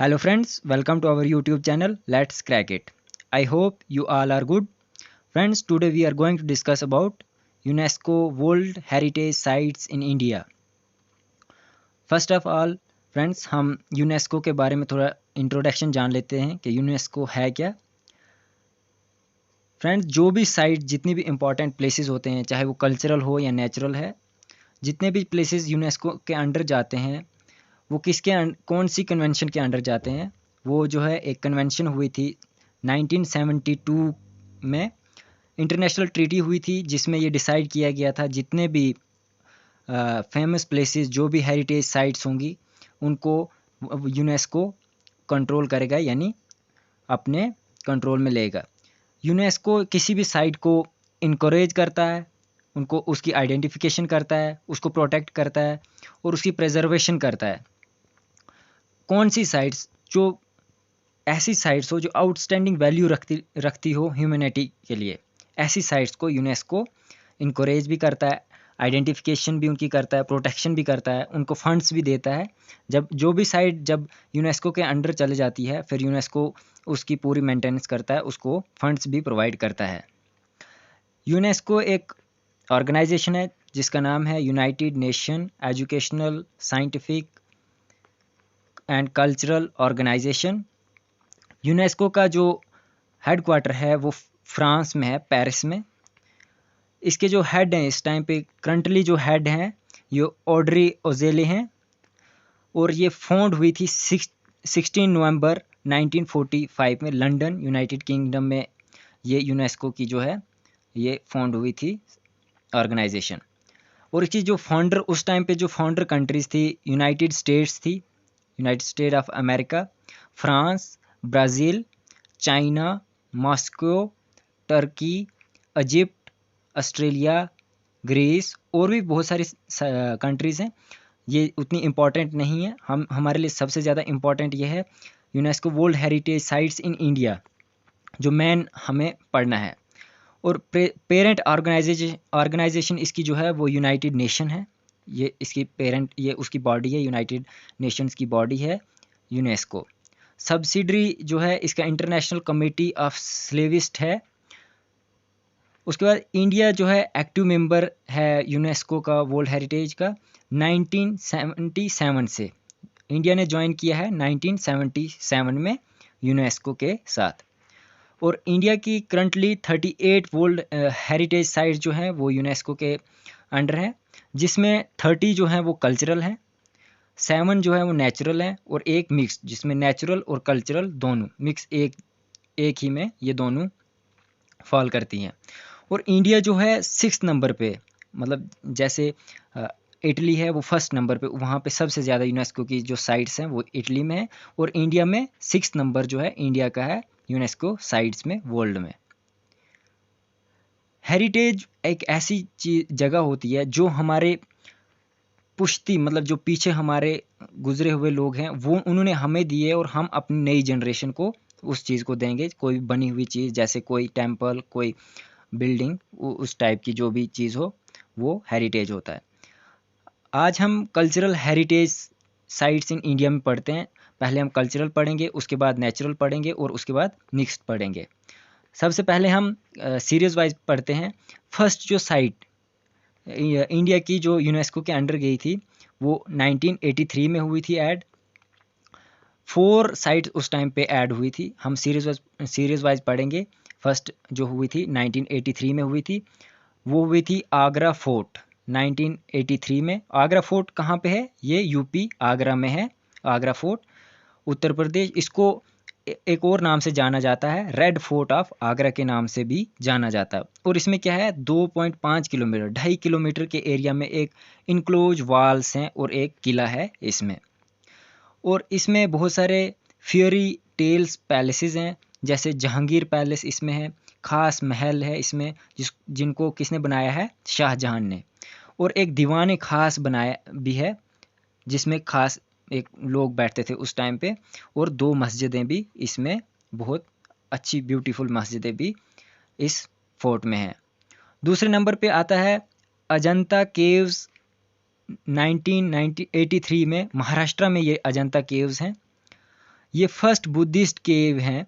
Hello friends, welcome to our YouTube channel Let's Crack It. I hope you all are good. Friends, today we are going to discuss about UNESCO World Heritage Sites in India. First of all, friends हम UNESCO के बारे में थोड़ा introduction जान लेते हैं कि UNESCO है क्या। फ्रेंड्स, जो भी साइट जितनी भी इम्पोर्टेंट प्लेसेस होते हैं, चाहे वो कल्चरल हो या नेचुरल है, जितने भी प्लेसेस यूनेस्को के अंडर जाते हैं वो कौन सी कन्वेंशन के अंडर जाते हैं। वो जो है एक कन्वेंशन हुई थी 1972 में, इंटरनेशनल ट्रीटी हुई थी जिसमें ये डिसाइड किया गया था जितने भी फेमस प्लेसेस जो भी हेरिटेज साइट्स होंगी उनको यूनेस्को कंट्रोल करेगा, यानी अपने कंट्रोल में लेगा। यूनेस्को किसी भी साइट को इनकरेज करता है, उनको उसकी आइडेंटिफिकेशन करता है, उसको प्रोटेक्ट करता है और उसकी प्रिजर्वेशन करता है। कौन सी साइट्स जो ऐसी साइट्स हो जो आउटस्टैंडिंग वैल्यू रखती हो ह्यूमैनिटी के लिए, ऐसी साइट्स को यूनेस्को इनकरेज भी करता है, आइडेंटिफिकेशन भी उनकी करता है, प्रोटेक्शन भी करता है, उनको फंड्स भी देता है। जब जो भी साइट जब यूनेस्को के अंडर चले जाती है फिर यूनेस्को उसकी पूरी मेंटेनेंस करता है, उसको फंड्स भी प्रोवाइड करता है। यूनेस्को एक ऑर्गेनाइजेशन है जिसका नाम है United Nation Educational Scientific and Cultural Organization. UNESCO का जो हेडक्वार्टर है वो फ्रांस में है, पेरिस में। इसके जो हेड हैं इस टाइम पे करंटली जो हेड हैं ये ऑड्री ओजेले हैं और ये फाउंड हुई थी 16 नवंबर 1945 में लंदन, यूनाइटेड किंगडम में। ये यूनेस्को की जो है ये फाउंड हुई थी ऑर्गेनाइजेशन। और इसकी जो फाउंडर उस टाइम पे जो फाउंडर कंट्रीज थी यूनाइटेड स्टेट्स थी, United State of America, France, Brazil, China, Moscow, Turkey, Egypt, Australia, Greece और भी बहुत सारी कंट्रीज़ हैं। ये उतनी इम्पॉर्टेंट नहीं है, हमारे लिए सबसे ज़्यादा इम्पॉर्टेंट ये है UNESCO world heritage sites in India, जो मेन हमें पढ़ना है। और पेरेंट ऑर्गेनाइजेशन इसकी जो है वो यूनाइटेड नेशन है। ये इसकी पेरेंट, ये उसकी बॉडी है, यूनाइटेड नेशंस की बॉडी है यूनेस्को। सब्सिडरी जो है इसका इंटरनेशनल कमेटी ऑफ स्लेविस्ट है। उसके बाद इंडिया जो है एक्टिव मेंबर है यूनेस्को का वर्ल्ड हेरिटेज का 1977 से। इंडिया ने ज्वाइन किया है 1977 में यूनेस्को के साथ। और इंडिया की करंटली 38 वर्ल्ड हेरिटेज साइट्स जो हैं वो यूनेस्को के अंडर हैं, जिसमें 30 जो हैं वो कल्चरल हैं, 7 जो है वो नेचुरल हैं और एक मिक्स, जिसमें नेचुरल और कल्चरल दोनों मिक्स एक ही में ये दोनों फॉल करती हैं। और इंडिया जो है 6 नंबर पे, मतलब जैसे इटली है वो फर्स्ट नंबर पे, वहाँ पे सबसे ज़्यादा यूनेस्को की जो साइट्स हैं वो इटली में है। और इंडिया में 6 नंबर जो है इंडिया का है यूनेस्को साइट्स में वर्ल्ड में। हेरिटेज एक ऐसी जगह होती है जो हमारे पुश्ती, मतलब जो पीछे हमारे गुजरे हुए लोग हैं वो उन्होंने हमें दिए और हम अपनी नई जनरेशन को उस चीज़ को देंगे। कोई बनी हुई चीज़ जैसे कोई टेम्पल, कोई बिल्डिंग, उस टाइप की जो भी चीज़ हो वो हेरिटेज होता है। आज हम cultural heritage sites in India में पढ़ते हैं। पहले हम कल्चरल पढ़ेंगे, उसके बाद नेचुरल पढ़ेंगे और उसके बाद मिक्स्ड पढ़ेंगे। सबसे पहले हम सीरीज वाइज पढ़ते हैं। फर्स्ट जो साइट इंडिया की जो यूनेस्को के अंडर गई थी वो 1983 में हुई थी ऐड। 4 साइट्स उस टाइम पे ऐड हुई थी। हम सीरीज वाइज पढ़ेंगे। फर्स्ट जो हुई थी 1983 में हुई थी, वो हुई थी आगरा फोर्ट 1983 में। आगरा फोर्ट कहाँ पे है? ये यूपी आगरा में है। आगरा फोर्ट उत्तर प्रदेश। इसको एक और नाम से जाना जाता है, रेड फोर्ट ऑफ आगरा के नाम से भी जाना जाता है। और इसमें क्या है, 2.5 किलोमीटर, 2.5 किलोमीटर के एरिया में एक इनक्लोज वॉल्स हैं और एक किला है इसमें। और इसमें बहुत सारे फियरी टेल्स पैलेसेस हैं, जैसे जहांगीर पैलेस इसमें है, खास महल है इसमें जिनको किसने बनाया है? शाहजहां ने। और एक दीवान खास बनाया भी है जिसमें खास एक लोग बैठते थे उस टाइम पे। और 2 मस्जिदें भी इसमें, बहुत अच्छी ब्यूटीफुल मस्जिदें भी इस फोर्ट में हैं। दूसरे नंबर पे आता है अजंता केव्स 1983 में। महाराष्ट्र में ये अजंता केव्स हैं। ये फर्स्ट बुद्धिस्ट केव हैं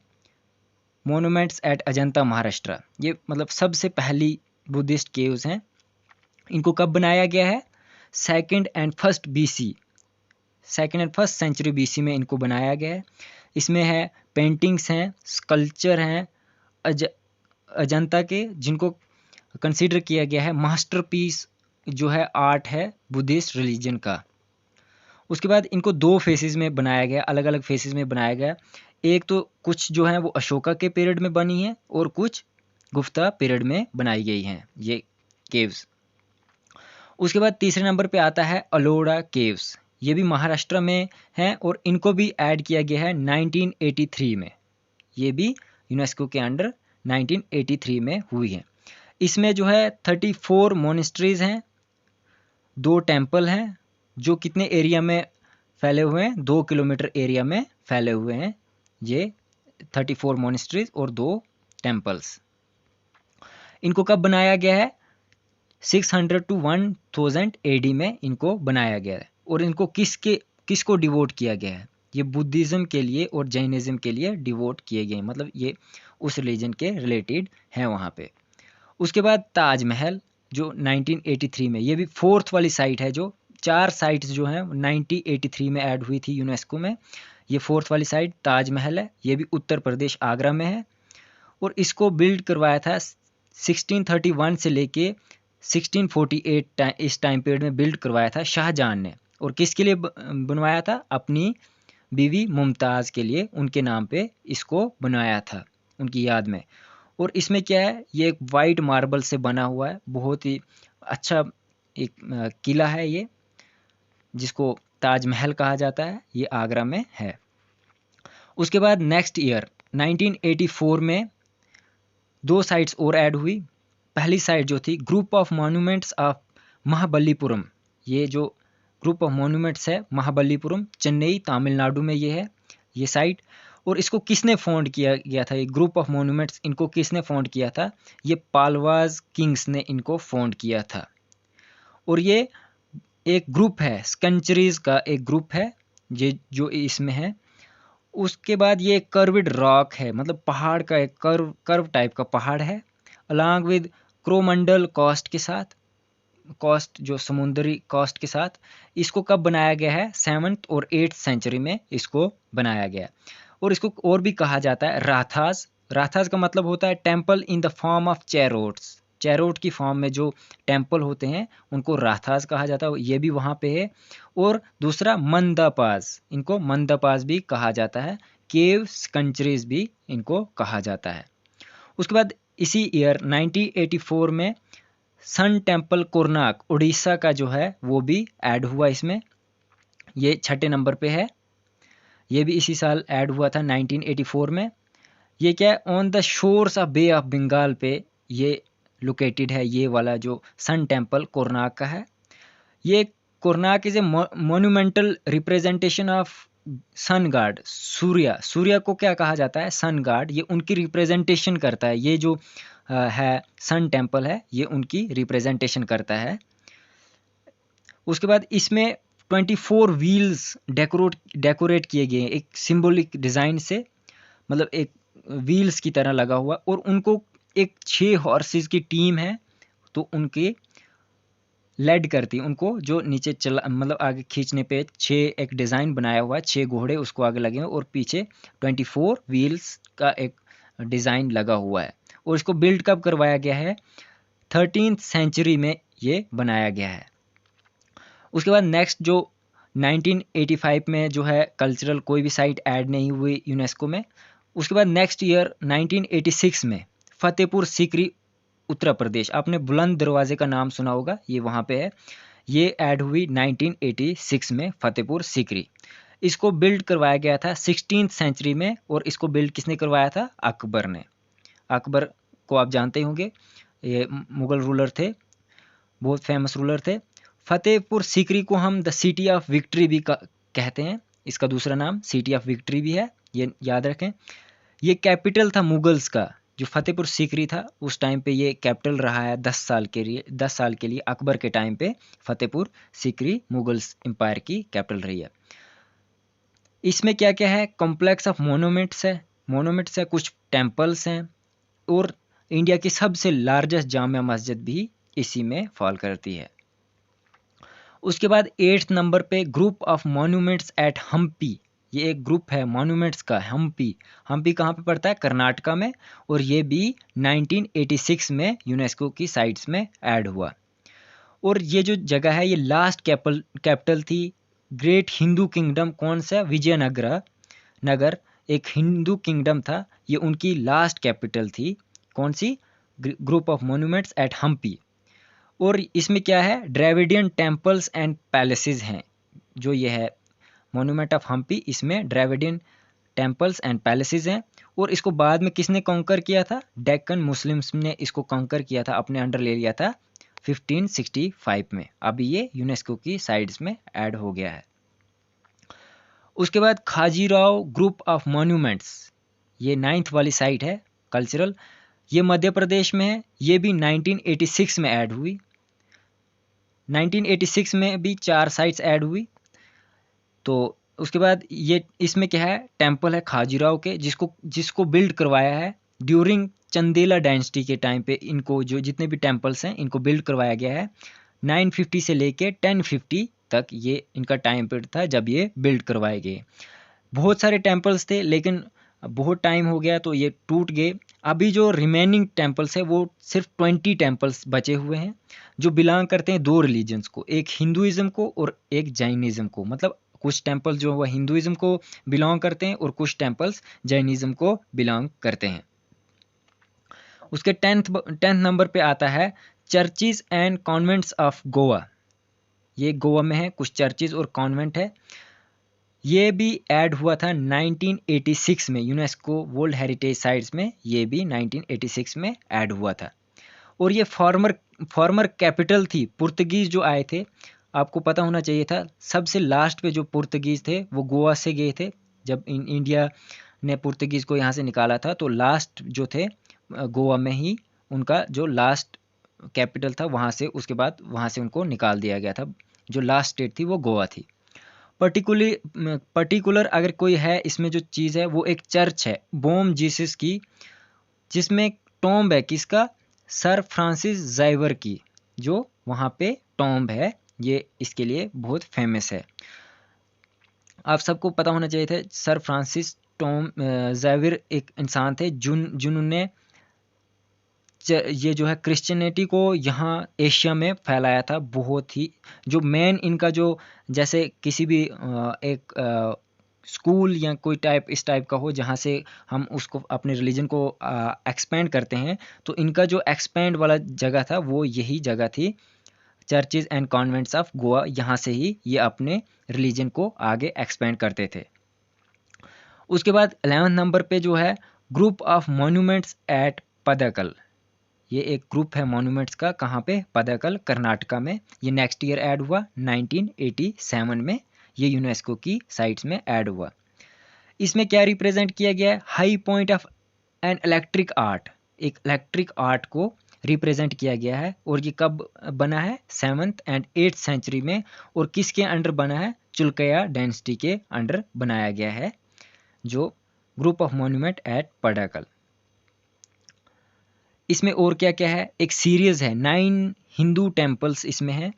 मोनूमेंट्स एट अजंता महाराष्ट्र। ये मतलब सबसे पहली बुद्धिस्ट केव्स हैं। इनको कब बनाया गया है? Second and first century BC में इनको बनाया गया है। इसमें है पेंटिंग्स हैं, स्कल्पचर हैं अजंता के, जिनको कंसीडर किया गया है मास्टरपीस जो है आर्ट है बुद्धिस्ट रिलीजन का। उसके बाद इनको दो फेसेस में बनाया गया, अलग अलग फेसेस में बनाया गया। एक तो कुछ जो है वो अशोका के पीरियड में बनी है और कुछ गुप्ता पीरियड में बनाई गई हैं ये केव्स। उसके बाद तीसरे नंबर पे आता है अलोड़ा केव्स। ये भी महाराष्ट्र में हैं और इनको भी ऐड किया गया है 1983 में। ये भी यूनेस्को के अंडर 1983 में हुई है। इसमें जो है 34 मोनेस्ट्रीज हैं, 2 टेम्पल हैं, जो कितने एरिया में फैले हुए हैं? 2 किलोमीटर एरिया में फैले हुए हैं ये 34 मोनेस्ट्रीज और 2 टेम्पल्स। इनको कब बनाया गया है? 600 to 1000 AD में इनको बनाया गया है। और इनको किसको डिवोट किया गया है? ये बुद्धिज़्म के लिए और जैनिज़्म के लिए डिवोट किए गए, मतलब ये उस रिलीजन के रिलेटेड हैं वहाँ पे। उसके बाद ताजमहल जो 1983 में, ये भी फोर्थ वाली साइट है। जो 4 साइट्स जो हैं 1983 में ऐड हुई थी यूनेस्को में। ये फोर्थ वाली साइट ताजमहल है। ये भी उत्तर प्रदेश आगरा में है और इसको बिल्ड करवाया था 1631 से लेके 1648 इस टाइम पीरियड में बिल्ड करवाया था शाहजहां ने। और किसके लिए बनवाया था? अपनी बीवी मुमताज़ के लिए, उनके नाम पे इसको बनाया था, उनकी याद में। और इसमें क्या है? ये एक वाइट मार्बल से बना हुआ है, बहुत ही अच्छा एक किला है ये, जिसको ताजमहल कहा जाता है। ये आगरा में है। उसके बाद नेक्स्ट ईयर 1984 में 2 साइट्स और ऐड हुई। पहली साइट जो थी group of monuments of Mahabalipuram. ये जो ग्रुप ऑफ मॉन्यूमेंट्स है महाबलीपुरम, चेन्नई तमिलनाडु में ये है ये साइट। और इसको किसने फाउंड किया गया था? ये ग्रुप ऑफ मॉन्यूमेंट्स इनको किसने फाउंड किया था? ये पालवाज किंग्स ने इनको फाउंड किया था। और ये एक ग्रुप है, सेंचुरीज का एक ग्रुप है ये जो इसमें है। उसके बाद ये कर्व्ड रॉक है, मतलब पहाड़ का एक कर्व टाइप का पहाड़ है, अलॉन्ग विद क्रोमंडल कोस्ट के साथ, कोस्ट जो समुद्री कोस्ट के साथ। इसको कब बनाया गया है? 7th और 8th सेंचुरी में इसको बनाया गया। और इसको और भी कहा जाता है राथास। राथास का मतलब होता है temple in the form of chariots. Chariot की फॉर्म में जो टेम्पल होते हैं उनको राथास कहा जाता है, ये भी वहाँ पे है। और दूसरा मंदापास, इनको मंदापास भी कहा जाता है। केव कंट्रीज भी इनको कहा जाता है। उसके बाद इसी ईयर 1984 में सन टेम्पल कोरनाक उड़ीसा का जो है वो भी ऐड हुआ इसमें। ये 6ठे नंबर पे है। ये भी इसी साल ऐड हुआ था 1984 में। ये क्या है? On the shores of Bay of Bengal पे ये लोकेटेड है। ये वाला जो सन टेम्पल कोरनाक का है। ये Konark is a monumental representation of sun god. सूर्य को क्या कहा जाता है? Sun god. ये उनकी रिप्रेजेंटेशन करता है। ये जो है सन टेम्पल है, ये उनकी रिप्रेजेंटेशन करता है। उसके बाद इसमें 24 व्हील्स डेकोरेट किए गए हैं एक सिंबॉलिक डिज़ाइन से, मतलब एक व्हील्स की तरह लगा हुआ। और उनको एक 6 हॉर्सेस की टीम है, तो उनके लेड करती है उनको, जो नीचे चला मतलब आगे खींचने पे 6 एक डिज़ाइन बनाया हुआ है, 6 घोड़े उसको आगे लगे हैं और पीछे 24 व्हील्स का एक डिज़ाइन लगा हुआ है। और इसको बिल्ड कब करवाया गया है? 13th सेंचुरी में ये बनाया गया है। उसके बाद नेक्स्ट जो 1985 में जो है कल्चरल कोई भी साइट ऐड नहीं हुई यूनेस्को में। उसके बाद नेक्स्ट ईयर 1986 में फतेहपुर सीकरी उत्तर प्रदेश, आपने बुलंद दरवाजे का नाम सुना होगा, ये वहाँ पे है। ये ऐड हुई 1986 में फतेहपुर सीकरी। इसको बिल्ड करवाया गया था 16th सेंचुरी में। और इसको बिल्ड किसने करवाया था? अकबर ने। अकबर को आप जानते होंगे, ये मुगल रूलर थे, बहुत फेमस रूलर थे। फतेहपुर सीकरी को हम द सिटी ऑफ विक्ट्री भी कहते हैं। इसका दूसरा नाम सिटी ऑफ विक्ट्री भी है, ये याद रखें। ये कैपिटल था मुगल्स का। जो फतेहपुर सीकरी था उस टाइम पे ये कैपिटल रहा है 10 साल के लिए। अकबर के टाइम पे फतेहपुर सीकरी मुगल्स एम्पायर की कैपिटल रही है। इसमें क्या क्या है, कॉम्प्लेक्स ऑफ मोनूमेंट्स है, कुछ टेम्पल्स हैं, और इंडिया की सबसे लार्जेस्ट जामिया मस्जिद भी इसी में फॉल करती है। उसके बाद 8th नंबर पे group of monuments at Hampi. ये एक ग्रुप है मॉन्यूमेंट्स का, हम्पी कहाँ पे पड़ता है, कर्नाटका में, और ये भी 1986 में यूनेस्को की साइट्स में ऐड हुआ। और ये जो जगह है ये लास्ट कैपिटल थी ग्रेट हिंदू किंगडम, कौन सा, विजयनगर एक हिंदू किंगडम था, ये उनकी लास्ट कैपिटल थी, कौन सी, group of monuments at Hampi. और इसमें क्या है, ड्रेविडियन टेम्पल्स एंड पैलेसेस हैं, जो ये है मॉन्यूमेंट ऑफ हम्पी, इसमें ड्रेविडियन टेम्पल्स एंड पैलेसेस हैं। और इसको बाद में किसने कॉन्कर किया था, डेक्कन मुस्लिम्स ने इसको कॉन्कर किया था, अपने अंडर ले लिया था 1565 में। अभी ये यूनेस्को की साइट्स में ऐड हो गया है। उसके बाद खाजीराव ग्रुप ऑफ मॉन्यूमेंट्स, ये 9th वाली साइट है कल्चरल, ये मध्य प्रदेश में है, ये भी 1986 में ऐड हुई। 1986 में भी 4 साइट्स ऐड हुई। तो उसके बाद ये इसमें क्या है, टेम्पल है खाजीराव के, जिसको बिल्ड करवाया है ड्यूरिंग चंदेला डायनेस्टी के टाइम पे। इनको जो जितने भी टेम्पल्स हैं इनको बिल्ड करवाया गया है 950 से लेके 1050 तक, ये इनका टाइम पीरियड था जब ये बिल्ड करवाए गए। बहुत सारे टेम्पल्स थे लेकिन बहुत टाइम हो गया तो ये टूट गए। अभी जो रिमेनिंग टेम्पल्स है वो सिर्फ 20 टेम्पल्स बचे हुए हैं, जो बिलोंग करते हैं 2 रिलीजन्स को, एक हिंदुइज्म को और एक जैनिज्म को। मतलब कुछ टेम्पल जो वह हिंदुइज्म को बिलोंग करते हैं और कुछ टेम्पल्स जैनिज्म को बिलोंग करते हैं। उसके 10th नंबर पे आता है churches and convents of Goa. ये गोवा में है, कुछ चर्चिज और कॉन्वेंट है। ये भी ऐड हुआ था 1986 में यूनेस्को वर्ल्ड हेरिटेज साइट्स में, ये भी 1986 में ऐड हुआ था। और ये फॉर्मर कैपिटल थी, पुर्तगीज जो आए थे, आपको पता होना चाहिए था, सबसे लास्ट पे जो पुर्तगीज थे वो गोवा से गए थे। जब इंडिया ने पुर्तगीज को यहाँ से निकाला था तो लास्ट जो थे गोवा में ही उनका जो लास्ट कैपिटल था, वहाँ से उसके बाद वहाँ से उनको निकाल दिया गया था। जो लास्ट स्टेट थी वो गोवा थी। पर्टिकुलर अगर कोई है इसमें जो चीज़ है वो एक चर्च है बोम जीसस की, जिसमें टॉम्ब है किसका, सर फ्रांसिस ज़ाइवर की, जो वहाँ पे टॉम्ब है, ये इसके लिए बहुत फेमस है। आप सबको पता होना चाहिए था सर फ्रांसिस ज़ाइवर एक इंसान थे जिन्होंने ये जो है क्रिश्चियनिटी को यहाँ एशिया में फैलाया था। बहुत ही जो मेन इनका जो, जैसे किसी भी एक स्कूल या कोई टाइप इस टाइप का हो जहाँ से हम उसको अपने रिलीजन को एक्सपेंड करते हैं, तो इनका जो एक्सपेंड वाला जगह था वो यही जगह थी, churches and convents of Goa. यहाँ से ही ये अपने रिलीजन को आगे एक्सपेंड करते थे। उसके बाद 11th नंबर पे जो है ग्रुप ऑफ मॉन्यूमेंट्स एट पदकल। ये एक ग्रुप है मॉन्यूमेंट्स का, कहाँ पे, पदकल कर्नाटका में। ये नेक्स्ट ईयर ऐड हुआ 1987 में, ये यूनेस्को की साइट्स में ऐड हुआ। इसमें क्या रिप्रेजेंट किया गया है, high point of an electric art, एक इलेक्ट्रिक आर्ट को रिप्रेजेंट किया गया है। और ये कब बना है, 7th and 8th सेंचुरी में। और किसके अंडर बना है, चुलकया डायनेस्टी के अंडर बनाया गया है जो ग्रुप ऑफ मॉन्यूमेंट एट पडाकल। इसमें और क्या क्या है, एक सीरीज है 9 हिंदू टेम्पल्स इसमें है,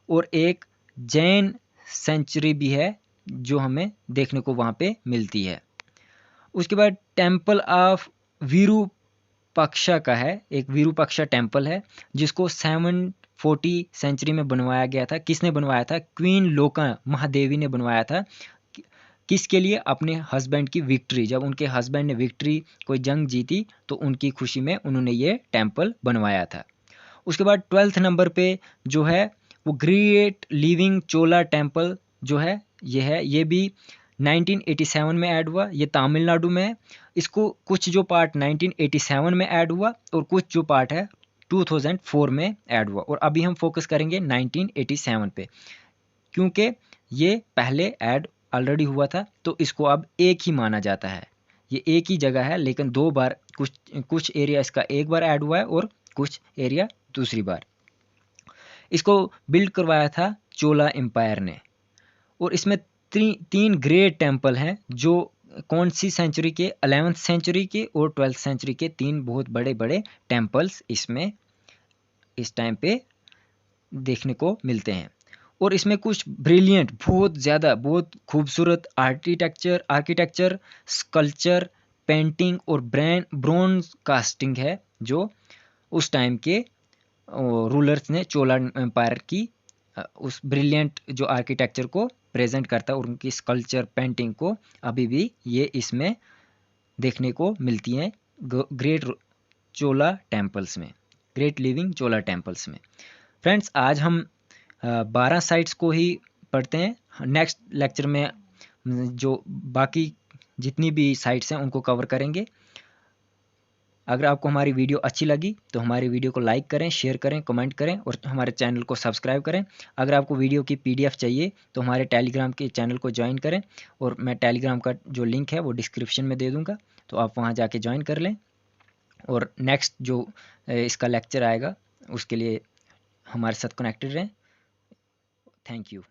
और एक जैन सेंचुरी भी है जो हमें देखने को वहाँ पे मिलती है। उसके बाद टेम्पल ऑफ विरूपाक्षा का है, एक विरूपाक्षा टेम्पल है जिसको 740 सेंचुरी में बनवाया गया था। किसने बनवाया था, क्वीन लोका महादेवी ने बनवाया था। किसके लिए, अपने हस्बैंड की विक्ट्री, जब उनके हस्बैंड ने विक्ट्री कोई जंग जीती तो उनकी खुशी में उन्होंने ये टेम्पल बनवाया था। उसके बाद 12th नंबर पे जो है वो ग्रेट लिविंग चोला टेम्पल जो है, ये भी 1987 में ऐड हुआ, ये तमिलनाडु में है। इसको कुछ जो पार्ट 1987 में ऐड हुआ और कुछ जो पार्ट है 2004 में ऐड हुआ। और अभी हम फोकस करेंगे 1987 पे, क्योंकि ये पहले ऐड ऑलरेडी हुआ था तो इसको अब एक ही माना जाता है। ये एक ही जगह है लेकिन 2 बार, कुछ एरिया इसका एक बार ऐड हुआ है और कुछ एरिया दूसरी बार। इसको बिल्ड करवाया था चोला एम्पायर ने। और इसमें तीन ग्रेट टेम्पल हैं जो कौन सी सेंचुरी के, 11वीं सेंचुरी के और 12वीं सेंचुरी के तीन बहुत बड़े बड़े टेम्पल्स इसमें इस टाइम पे देखने को मिलते हैं। और इसमें कुछ ब्रिलियंट, बहुत ज़्यादा, बहुत खूबसूरत आर्किटेक्चर, स्कल्पचर, पेंटिंग और ब्रोंज कास्टिंग है जो उस टाइम के रूलर्स ने चोला एम्पायर की उस ब्रिलियंट जो आर्किटेक्चर को प्रेजेंट करता है और उनकी स्कल्पचर पेंटिंग को अभी भी ये इसमें देखने को मिलती हैं ग्रेट चोला टेम्पल्स में, ग्रेट लिविंग चोला टेम्पल्स में। फ्रेंड्स, आज हम 12 साइट्स को ही पढ़ते हैं। नेक्स्ट लेक्चर में जो बाकी जितनी भी साइट्स हैं उनको कवर करेंगे। अगर आपको हमारी वीडियो अच्छी लगी तो हमारी वीडियो को लाइक करें, शेयर करें, कमेंट करें और हमारे चैनल को सब्सक्राइब करें। अगर आपको वीडियो की PDF चाहिए तो हमारे टेलीग्राम के चैनल को ज्वाइन करें और मैं टेलीग्राम का जो लिंक है वो डिस्क्रिप्शन में दे दूँगा, तो आप वहाँ जाके ज्वाइन कर लें। और नेक्स्ट जो इसका लेक्चर आएगा उसके लिए हमारे साथ कनेक्टेड रहें। Thank you.